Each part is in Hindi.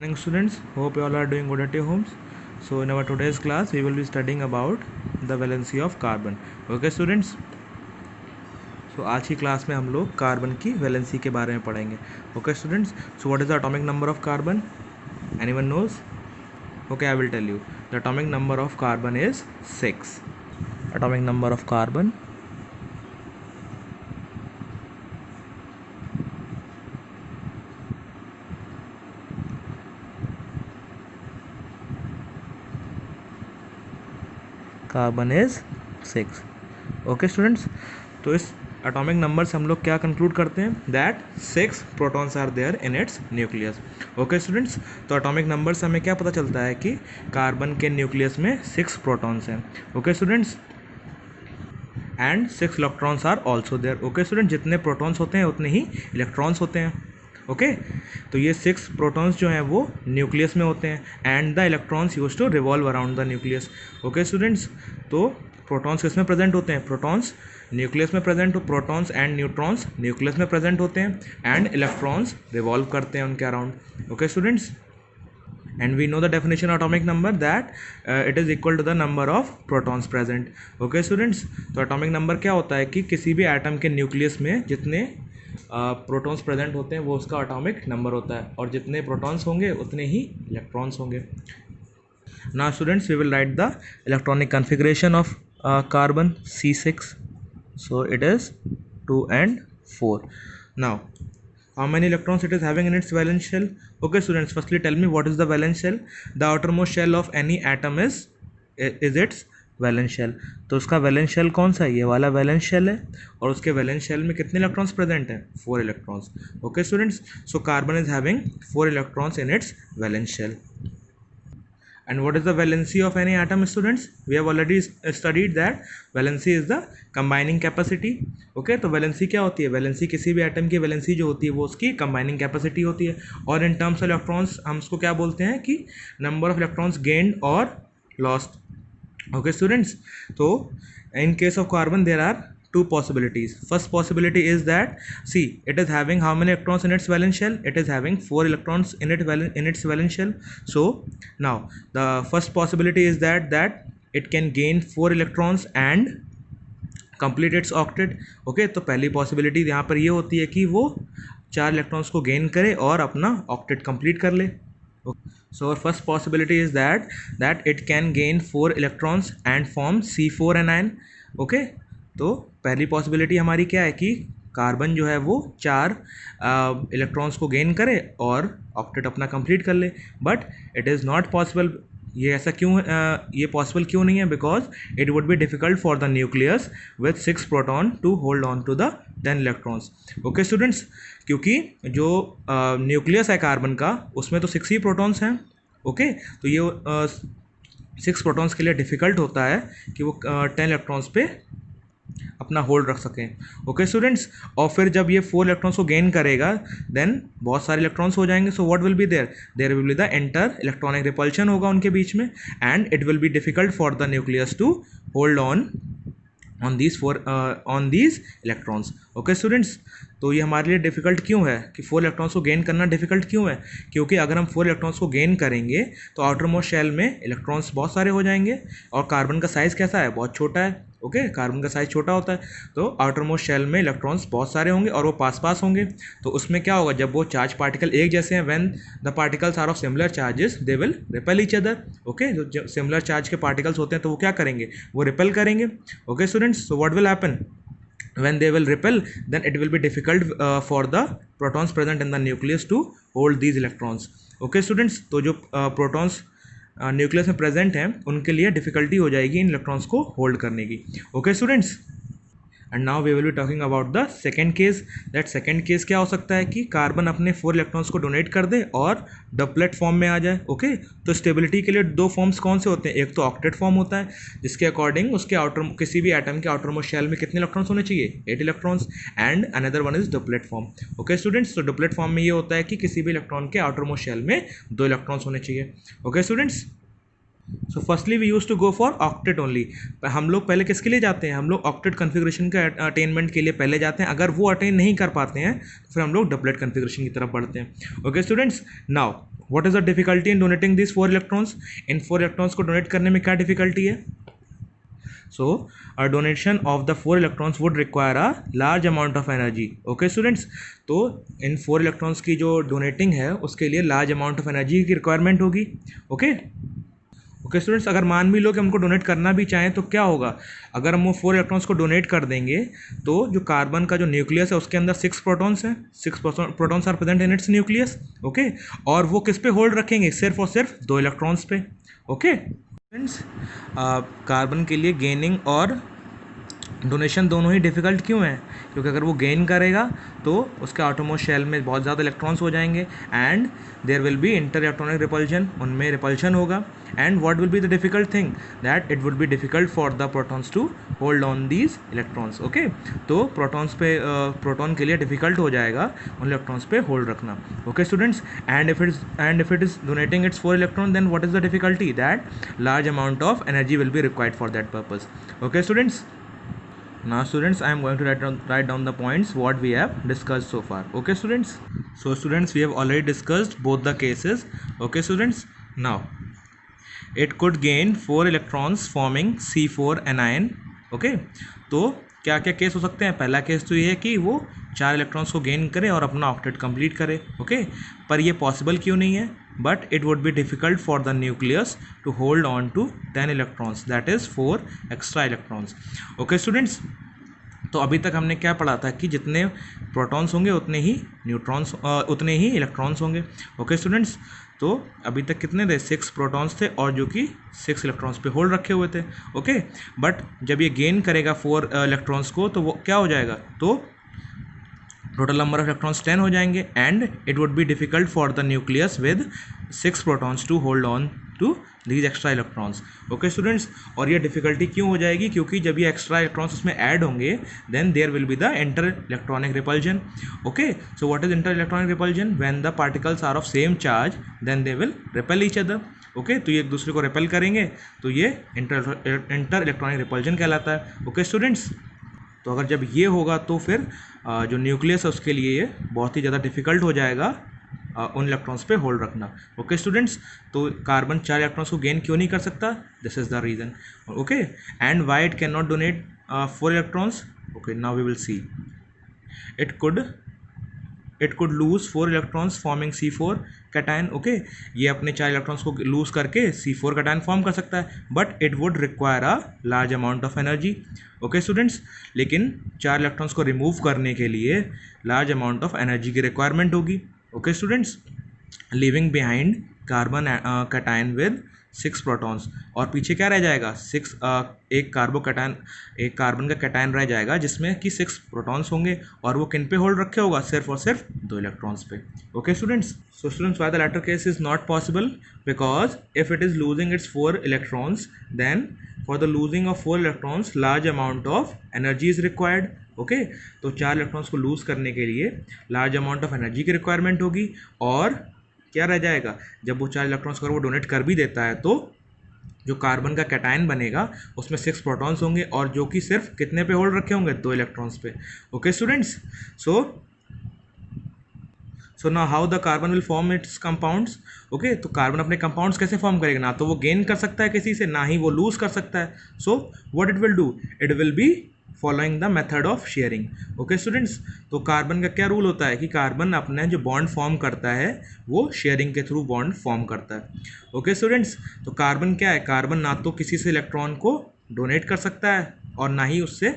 Morning students, hope you all are doing good at your homes. So in our today's class we will be studying about the valency of carbon. Okay students, so आज की क्लास में हम लोग कार्बन की वैलेंसी के बारे में पढ़ेंगे. Okay students, so what is the atomic number of carbon? Anyone knows? Okay, I will tell you. The atomic number of carbon is 6. Atomic number of carbon is 6. Okay students, तो इस एटॉमिक नंबर से हम लोग क्या कंक्लूड करते हैं that 6 protons are there in its nucleus. Okay students, तो एटॉमिक नंबर से हमें क्या पता चलता है कि कार्बन के न्यूक्लियस में 6 प्रोटॉन्स हैं. Okay students, and 6 electrons are also there. Okay student, जितने प्रोटॉन्स होते हैं उतने ही इलेक्ट्रॉन्स होते हैं. ओके तो ये 6 प्रोटॉन्स जो हैं वो न्यूक्लियस में होते हैं and the electrons use to revolve around the nucleus. Okay students, तो प्रोटॉन्स किस में प्रेजेंट होते हैं? प्रोटॉन्स न्यूक्लियस में प्रेजेंट हो, प्रोटॉन्स एंड न्यूट्रॉन्स न्यूक्लियस में प्रेजेंट होते हैं एंड इलेक्ट्रॉन्स रिवॉल्व करते हैं उनके around. Okay students, and we know the definition of atomic number that it is equal to the number of protons present. Okay students, तो atomic number क्या होता है कि किसी भी एटम के न्यूक्लियस में जितने प्रोटॉन्स प्रेजेंट होते हैं वो उसका एटॉमिक नंबर होता है और जितने प्रोटॉन्स होंगे उतने ही इलेक्ट्रॉन्स होंगे. Now students, we will write the electronic configuration of carbon C6. So it is 2 and 4. Now how many electrons it is having in its valence shell? Okay students, firstly tell me what is the valence shell. The outermost shell of any atom is its valence shell. तो उसका वैलेंस शेल कौन सा है? ये वाला वैलेंस शेल है और उसके वैलेंस शेल में कितने इलेक्ट्रॉन्स प्रेजेंट हैं? 4 electrons. Okay students, so carbon is having 4 electrons in its valence shell. And what is the valency of any atom students? We have already studied that valency is the combining capacity. Okay, तो valency क्या होती है? valency किसी भी atom की valency जो होती है वो उसकी combining capacity होती है और in terms of electrons हम उसको क्या बोलते हैं कि number of electrons gained or lost. Okay students, so in case of carbon there are two possibilities. First possibility is that see it is having how many electrons in its valence shell? It is having 4 electrons in its valence shell. So now the first possibility is that it can gain 4 electrons and complete its octet. Okay, तो पहली possibility यहाँ पर ये होती है कि वो 4 इलेक्ट्रॉन्स को गेन करे और अपना ऑक्टेट कंप्लीट कर ले. So our first possibility is that it can gain 4 electrons and form C4 anion. Okay, तो पहली पॉसिबिलिटी हमारी क्या है कि कार्बन जो है वो 4 इलेक्ट्रॉन्स को गेन करे और ऑक्टेट अपना कंप्लीट कर ले. But it is not possible. ये ऐसा क्यों ये पॉसिबल क्यों नहीं है? Because it would be difficult for the nucleus with 6 proton to hold on to the 10 electrons. Okay students, क्योंकि जो न्यूक्लियस है कार्बन का उसमें तो 6 ही प्रोटॉन्स हैं. ओके, तो ये 6 प्रोटॉन्स के लिए डिफ़िकल्ट होता है कि वो 10 इलेक्ट्रॉन्स पे अपना होल्ड रख सकें. ओके स्टूडेंट्स, और फिर जब ये 4 इलेक्ट्रॉन्स को गेन करेगा देन बहुत सारे इलेक्ट्रॉन्स हो जाएंगे. So what will be there will be the inter electronic repulsion होगा उनके बीच में and it will be difficult for the nucleus to hold on these electrons. Okay students, तो ये हमारे लिए डिफ़िकल्ट क्यों है कि 4 इलेक्ट्रॉन्स को गेन करना डिफ़िकल्ट क्यों है? क्योंकि अगर हम 4 इलेक्ट्रॉन्स को गेन करेंगे तो आउटर मोस्ट शेल में इलेक्ट्रॉन्स बहुत सारे हो जाएंगे और कार्बन का साइज़ कैसा है? बहुत छोटा है. ओके, कार्बन का साइज़ छोटा होता है तो आउटर मोस्ट शेल में इलेक्ट्रॉन्स बहुत सारे होंगे और वो पास होंगे. तो उसमें क्या होगा? जब वो चार्ज पार्टिकल एक जैसे हैं, when the particles are of similar charges they will repel each other. Okay, जो सिमिलर चार्ज के पार्टिकल्स होते हैं तो वो क्या करेंगे? वो रिपेल करेंगे. Okay students, so what will happen? When they will repel, then it will be difficult for the protons present in the nucleus to hold these electrons. Okay students, तो जो protons न्यूक्लियस में प्रेजेंट हैं उनके लिए डिफ़िकल्टी हो जाएगी इन इलेक्ट्रॉन्स को होल्ड करने की. Okay students, and now we will be talking about the second case. That second case क्या हो सकता है कि कार्बन अपने 4 इलेक्ट्रॉन्स को डोनेट कर दे और डबलेट फॉर्म में आ जाए. ओके, तो स्टेबिलिटी के लिए 2 फॉर्म्स कौन से होते हैं? एक तो ऑक्टेट फॉर्म होता है जिसके अकॉर्डिंग उसके आउटर किसी भी एटम के आउटर मोस्ट शेल में कितने इलेक्ट्रॉन्स होने चाहिए? 8 electrons. And another one is duplet form. Okay students, तो डुप्लेट फॉर्म में ये होता है कि किसी भी इलेक्ट्रॉन के आउटर मोस्ट शेल में 2 इलेक्ट्रॉन्स होने चाहिए. Okay students, so firstly we use to go for octet only. हम लोग पहले किसके लिए जाते हैं? हम लोग ऑक्टेट कन्फिग्रेशन के अटेनमेंट के लिए पहले जाते हैं. अगर वो अटेन नहीं कर पाते हैं तो फिर हम लोग डबलेट कन्फिग्रेशन की तरफ बढ़ते हैं. Okay students, now what is the difficulty in donating this 4 electrons? In 4 electrons को डोनेट करने में क्या डिफिकल्टी है? So a donation of the 4 electrons would require a large amount of energy. Okay students, तो इन 4 इलेक्ट्रॉन्स की जो डोनेटिंग है उसके लिए लार्ज अमाउंट ऑफ एनर्जी की रिक्वायरमेंट होगी. ओके ओके स्टूडेंट्स, अगर मान भी लो कि हमको डोनेट करना भी चाहें तो क्या होगा? अगर हम वो 4 इलेक्ट्रॉन्स को डोनेट कर देंगे तो जो कार्बन का जो न्यूक्लियस है उसके अंदर 6 प्रोटॉन्स हैं. 6 protons are present in its nucleus. Okay, और वो किस पे होल्ड रखेंगे? सिर्फ और सिर्फ 2 इलेक्ट्रॉन्स पे. ओके फ्रेंड्स, कार्बन के लिए गेनिंग और डोनेशन दोनों ही डिफ़िकल्ट क्यों है? क्योंकि अगर वो गेन करेगा तो उसके आटोमोस्ट शेल में बहुत ज़्यादा इलेक्ट्रॉन्स हो जाएंगे and there will be inter electronic repulsion, उनमें रिपल्शन होगा. And what will be the difficult thing? That it would be difficult for the protons to hold on these electrons. Okay, तो प्रोटॉन के लिए डिफ़िकल्ट हो जाएगा उन इलेक्ट्रॉन्स पे होल्ड रखना. Okay students, and if it is donating its 4 electron, then what is the difficulty? That large amount of energy will be required for that purpose. Okay students, now students I am going to write down the points what we have discussed so far. Okay students, so students we have already discussed both the cases. Okay students, now it could gain 4 electrons forming C4 anion. Okay, तो क्या क्या केस हो सकते हैं? पहला केस तो ये है कि वो 4 इलेक्ट्रॉन्स को गेन करे और अपना ऑक्टेट कंप्लीट करे. ओके, पर ये पॉसिबल क्यों नहीं है? But it would be difficult for the nucleus to hold on to 10 electrons, that is 4 extra electrons. Okay students, तो अभी तक हमने क्या पढ़ा था कि जितने प्रोटॉन्स होंगे उतने ही न्यूट्रॉन्स उतने ही इलेक्ट्रॉन्स होंगे. ओके स्टूडेंट्स, तो अभी तक कितने थे? 6 प्रोटॉन्स थे और जो कि 6 इलेक्ट्रॉन्स पे होल्ड रखे हुए थे. ओके, बट जब ये गेन करेगा 4 इलेक्ट्रॉन्स को तो वो क्या हो जाएगा? तो टोटल नंबर ऑफ इलेक्ट्रॉन्स 10 हो जाएंगे and it would be difficult for the nucleus with 6 protons to hold on to these extra electrons. Okay students, और ये डिफिकल्टी क्यों हो जाएगी? क्योंकि जब ये एक्स्ट्रा इलेक्ट्रॉन्स उसमें ऐड होंगे then there will be the inter electronic repulsion. Okay, so what is inter electronic repulsion? When the particles are of same charge then they will repel each other. Okay, तो ये एक दूसरे को रिपेल करेंगे तो ये इंटर इलेक्ट्रॉनिक रिपल्जन कहलाता है. ओके स्टूडेंट्स, तो अगर जब ये होगा तो फिर जो न्यूक्लियस है उसके लिए ये बहुत ही ज़्यादा डिफिकल्ट हो जाएगा उन इलेक्ट्रॉन्स पे होल्ड रखना. ओके स्टूडेंट्स, तो कार्बन 4 इलेक्ट्रॉन्स को गेन क्यों नहीं कर सकता? This is the reason. Okay, and why it can not donate 4 electrons? Okay, now we will see. It could lose 4 electrons forming C4 cation. Okay, ये अपने 4 इलेक्ट्रॉन्स को लूज करके C4 कैटायन फॉर्म कर सकता है but it would require a large amount of energy. Okay students, लेकिन 4 इलेक्ट्रॉन्स को रिमूव करने के लिए लार्ज अमाउंट ऑफ एनर्जी की रिक्वायरमेंट होगी. Okay students, living behind carbon cation with 6 protons, और पीछे क्या रह जाएगा? 6 एक कार्बन का कैटायन रह जाएगा जिसमें कि 6 प्रोटॉन्स होंगे और वो किन पे होल्ड रखे होगा? सिर्फ और सिर्फ 2 इलेक्ट्रॉन्स पे. Okay students, so students why the latter case is not possible? Because if it is losing its 4 electrons, then for the losing of 4 electrons large amount of energy is required. Okay, तो 4 इलेक्ट्रॉन्स को लूज करने के लिए लार्ज अमाउंट ऑफ एनर्जी की रिक्वायरमेंट होगी. और क्या रह जाएगा? जब वो 4 इलेक्ट्रॉन्स को वो डोनेट कर भी देता है तो जो कार्बन का कैटायन बनेगा उसमें 6 प्रोटॉन्स होंगे और जो कि सिर्फ कितने पे होल्ड रखे होंगे? 2 इलेक्ट्रॉन्स पे. Okay students, so now how the carbon will form it's compounds. Okay, तो कार्बन अपने कंपाउंड्स कैसे फॉर्म करेगा? ना तो वो गेन कर सकता है किसी से, ना ही वो लूज कर सकता है. So what it will do? It will be following the method of sharing. Okay students, तो कार्बन का क्या रूल होता है कि कार्बन अपने जो बॉन्ड फॉर्म करता है वो शेयरिंग के थ्रू बॉन्ड फॉर्म करता है. ओके स्टूडेंट्स, तो कार्बन क्या है? कार्बन ना तो किसी से इलेक्ट्रॉन को डोनेट कर सकता है और ना ही उससे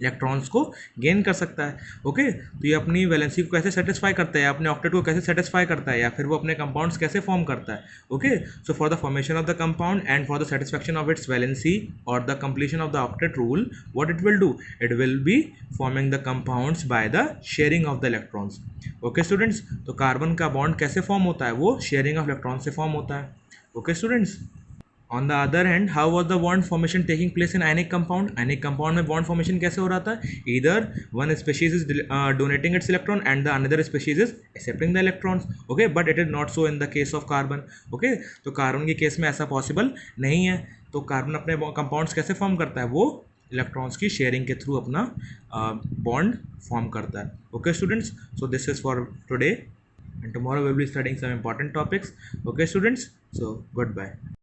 इलेक्ट्रॉन्स को गेन कर सकता है. ओके, तो ये अपनी वैलेंसी को कैसे सेटिस्फाई करता है, अपने ऑक्टेट को कैसे सेटिस्फाई करता है, या फिर वो अपने कंपाउंड्स कैसे फॉर्म करता है? Okay, so for the formation of the compound and for the satisfaction of its valency और the completion of the octet rule, what it will do? It will be forming the compounds by the sharing of the electrons. Okay students, तो कार्बन का बॉन्ड कैसे फॉर्म होता है? वो शेयरिंग ऑफ इलेक्ट्रॉन से फॉर्म होता है. Okay students, On the other hand, how was the bond formation taking place in ionic compound? Ionic compound में bond formation कैसे हो रहा था? Either one species is donating its electron and the another species is accepting the electrons. Okay, but it is not so in the case of carbon. Okay, तो कार्बन के केस में ऐसा पॉसिबल नहीं है. तो कार्बन अपने कंपाउंड्स कैसे फॉर्म करता है? वो इलेक्ट्रॉन्स की शेयरिंग के थ्रू अपना बॉन्ड फॉर्म करता है. Okay students, so this is for today. and tomorrow we'll be studying some important topics. Okay students, so goodbye.